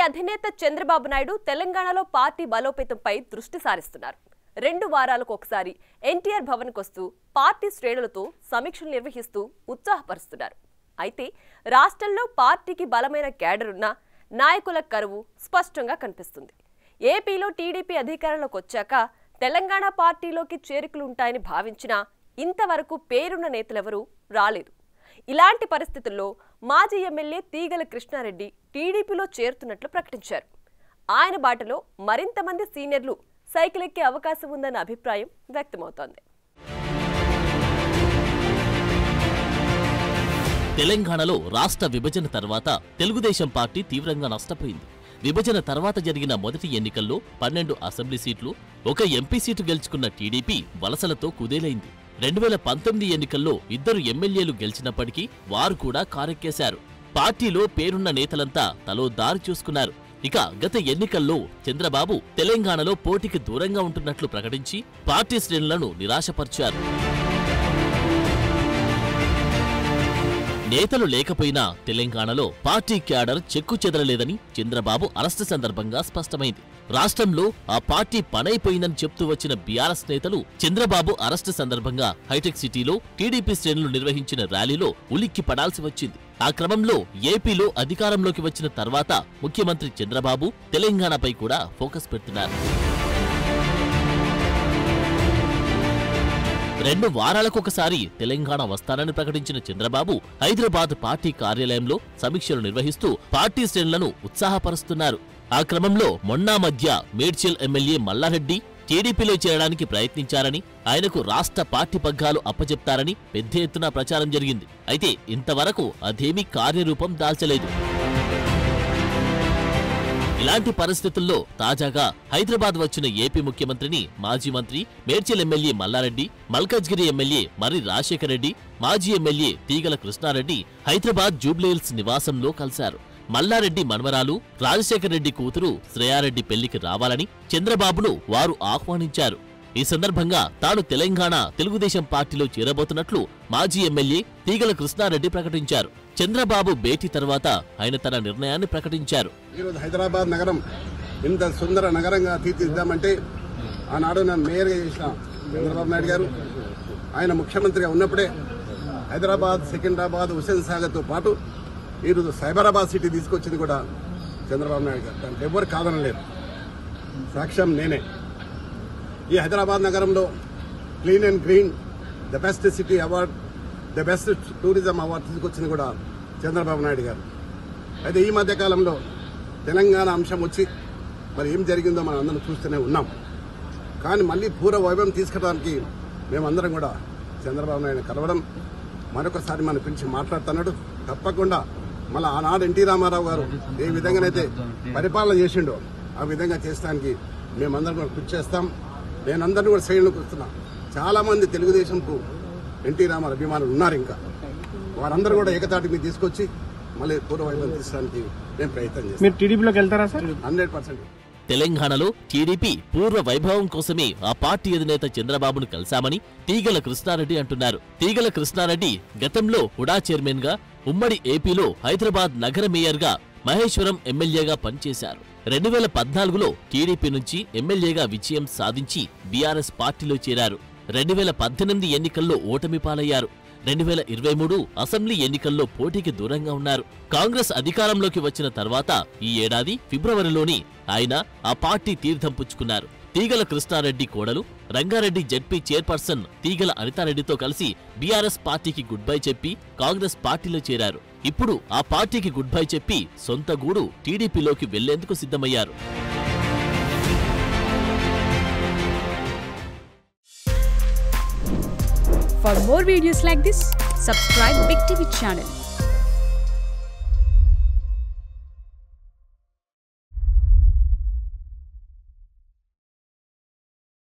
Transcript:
అధినేత చంద్రబాబు నాయుడు తెలంగాణలో పార్టీ బలోపేతంపై దృష్టి సారిస్తున్నారు. 2 వారాలకు ఒకసారి ఎన్టీఆర్ భవన్కు వస్తూ పార్టీ శ్రేణులతో సమీక్షలు నిర్వహిస్తూ ఉత్సాహపరుస్తున్నారు. అయితే రాష్ట్రంలో పార్టీకి బలమైన క్యాడర్ ఉన్న నాయకుల కరువు స్పష్టంగా కనిపిస్తుంది. ఏపీలో టీడీపీ అధికారంలోకి వచ్చాక తెలంగాణ పార్టీలోకి చేరికలు ఉంటాయని భావించినా ఇంతవరకు పేరున్న నేతలెవరూ రాలేదు. ఇలాంటి పరిస్థితుల్లో మాజీ ఎమ్మెల్యే తీగల కృష్ణారెడ్డి టీడీపీలో చేరుతున్నట్లు ప్రకటించారు. ఆయన బాటలో మరింత మంది సీనియర్లు సైకిల్ ఎక్కే అవకాశం ఉందన్న అభిప్రాయం వ్యక్తమవుతోంది. తెలంగాణలో రాష్ట్ర విభజన తర్వాత తెలుగుదేశం పార్టీ తీవ్రంగా నష్టపోయింది. విభజన తర్వాత జరిగిన మొదటి ఎన్నికల్లో 12 అసెంబ్లీ సీట్లు, 1 ఎంపీ సీటు గెలుచుకున్న టీడీపీ వలసలతో కుదేలైంది. 2019 ఎన్నికల్లో 2 ఎమ్మెల్యేలు గెలిచినప్పటికీ వారు కూడా కారెక్కేశారు. పార్టీలో పేరున్న నేతలంతా తలో దారి చూసుకున్నారు. ఇక గత ఎన్నికల్లో చంద్రబాబు తెలంగాణలో పోటీకి దూరంగా ఉంటున్నట్లు ప్రకటించి పార్టీ శ్రేణులను నిరాశపరిచారు. నేతలు లేకపోయినా తెలంగాణలో పార్టీ క్యాడర్ చెక్కు చెదరలేదని చంద్రబాబు అరెస్టు సందర్భంగా స్పష్టమైంది. రాష్ట్రంలో ఆ పార్టీ పనైపోయిందని చెప్తూ వచ్చిన బీఆర్ఎస్ నేతలు చంద్రబాబు అరెస్టు సందర్భంగా హైటెక్ సిటీలో టీడీపీ శ్రేణులు నిర్వహించిన ర్యాలీలో ఉలిక్కి పడాల్సి వచ్చింది. ఆ క్రమంలో ఏపీలో అధికారంలోకి వచ్చిన తర్వాత ముఖ్యమంత్రి చంద్రబాబు తెలంగాణపై కూడా ఫోకస్ పెడుతున్నారు. 2 వారాలకొకసారి తెలంగాణ వస్తానని ప్రకటించిన చంద్రబాబు హైదరాబాద్ పార్టీ కార్యాలయంలో సమీక్షలు నిర్వహిస్తూ పార్టీ శ్రేణులను ఉత్సాహపరుస్తున్నారు. ఆ క్రమంలో మొన్నా మధ్య మేడ్చల్ ఎమ్మెల్యే మల్లారెడ్డి టీడీపీలో చేరడానికి ప్రయత్నించారని, ఆయనకు రాష్ట్ర పార్టీ పగ్గాలు అప్పచెప్తారని పెద్ద ఎత్తున ప్రచారం జరిగింది. అయితే ఇంతవరకు అదేమీ కార్యరూపం దాల్చలేదు. ఇలాంటి పరిస్థితుల్లో తాజాగా హైదరాబాద్ వచ్చిన ఏపీ ముఖ్యమంత్రిని మాజీ మంత్రి మేడ్చల్ ఎమ్మెల్యే మల్లారెడ్డి, మల్కాజ్గిరి ఎమ్మెల్యే మర్రి రాజశేఖర రెడ్డి, మాజీ ఎమ్మెల్యే తీగల కృష్ణారెడ్డి హైదరాబాద్ జూబ్లీహిల్స్ నివాసంలో కలిశారు. మల్లారెడ్డి మన్మరాలు రాజశేఖర రెడ్డి కూతురు శ్రేయారెడ్డి పెళ్లికి రావాలని చంద్రబాబును వారు ఆహ్వానించారు. ఈ సందర్భంగా తాను తెలంగాణ తెలుగుదేశం పార్టీలో చేరబోతున్నట్లు మాజీ ఎమ్మెల్యే తీగల కృష్ణారెడ్డి ప్రకటించారు. చంద్రబాబు భేటీ తర్వాత ఆయన తన నిర్ణయాన్ని ప్రకటించారు. ఈరోజు హైదరాబాద్ నగరం ఇంత సుందర నగరంగా తీర్చిదిద్దామంటే ఆనాడు నన్ను మేయర్గా చేసిన చంద్రబాబు నాయుడు గారు, ఆయన ముఖ్యమంత్రిగా ఉన్నప్పుడే హైదరాబాద్, సికింద్రాబాద్, హుస్సేన్ సాగర్తో పాటు ఈరోజు సైబరాబాద్ సిటీ తీసుకొచ్చింది కూడా చంద్రబాబు నాయుడు గారు. దానికి ఎవరు కాదనలేదు, సాక్ష్యం నేనే. ఈ హైదరాబాద్ నగరంలో clean and green, the best city award, the best tourism award తీసుకొచ్చింది కూడా చంద్రబాబు నాయుడు గారు. అయితే ఈ మధ్య కాలంలో తెలంగాణ అంశం వచ్చి మరి ఏం జరిగిందో మనం అందరం చూస్తూనే ఉన్నాం. కానీ మళ్ళీ పూర్వ వైభవం తీసుకురావడానికి మేమందరం కూడా చంద్రబాబు నాయుడు కలవడం, మరొకసారి మనం పిలిచి మాట్లాడుతున్నాడు. తప్పకుండా మళ్ళీ ఆనాడు ఎన్టీ రామారావు గారు ఏ విధంగానైతే పరిపాలన చేసిండో ఆ విధంగా చేసడానికి మేమందరం కూడా కృషి చేస్తాం. నేనందరినీ కూడా శ్రేణులకు వస్తున్నా. చాలా మంది తెలుగుదేశంకు ఎన్టీ రామారావు అభిమానులు ఉన్నారు. ఇంకా వారందరూ కూడా ఏకతాటి మీద తీసుకొచ్చి మళ్ళీ పూర్వవైభవం తీసుకోవడానికి నేను ప్రయత్నం చేస్తాను. మీరు టీడీపీలోకి వెళ్తారా సార్? 100%. తెలంగాణలో టీడీపీ పూర్వ వైభవం కోసమే ఆ పార్టీ అధినేత చంద్రబాబును కలిశామని తీగల కృష్ణారెడ్డి అంటున్నారు. తీగల కృష్ణారెడ్డి గతంలో హుడా చైర్మన్ గా, ఉమ్మడి ఏపీలో హైదరాబాద్ నగర మేయర్ గా, మహేశ్వరం ఎమ్మెల్యేగా పనిచేశారు. 2014లో టీడీపీ నుంచి ఎమ్మెల్యేగా విజయం సాధించి బీఆర్ఎస్ పార్టీలో చేరారు. 2018 ఎన్నికల్లో ఓటమి పాలయ్యారు. 2023 అసెంబ్లీ ఎన్నికల్లో పోటీకి దూరంగా ఉన్నారు. కాంగ్రెస్ అధికారంలోకి వచ్చిన తర్వాత ఈ ఏడాది ఫిబ్రవరిలోని ఆయన ఆ పార్టీ తీర్థం పుచ్చుకున్నారు. తీగల కృష్ణారెడ్డి కోడలు రంగారెడ్డి జెడ్పీ చైర్పర్సన్ తీగల అనితారెడ్డితో కలిసి బీఆర్ఎస్ పార్టీకి గుడ్ బై చెప్పి కాంగ్రెస్ పార్టీలో చేరారు. ఇప్పుడు ఆ పార్టీకి గుడ్ బై చెప్పి సొంత గూడు టీడీపీలోకి వెళ్లేందుకు సిద్ధమయ్యారు. For more videos like this, subscribe Big TV channel.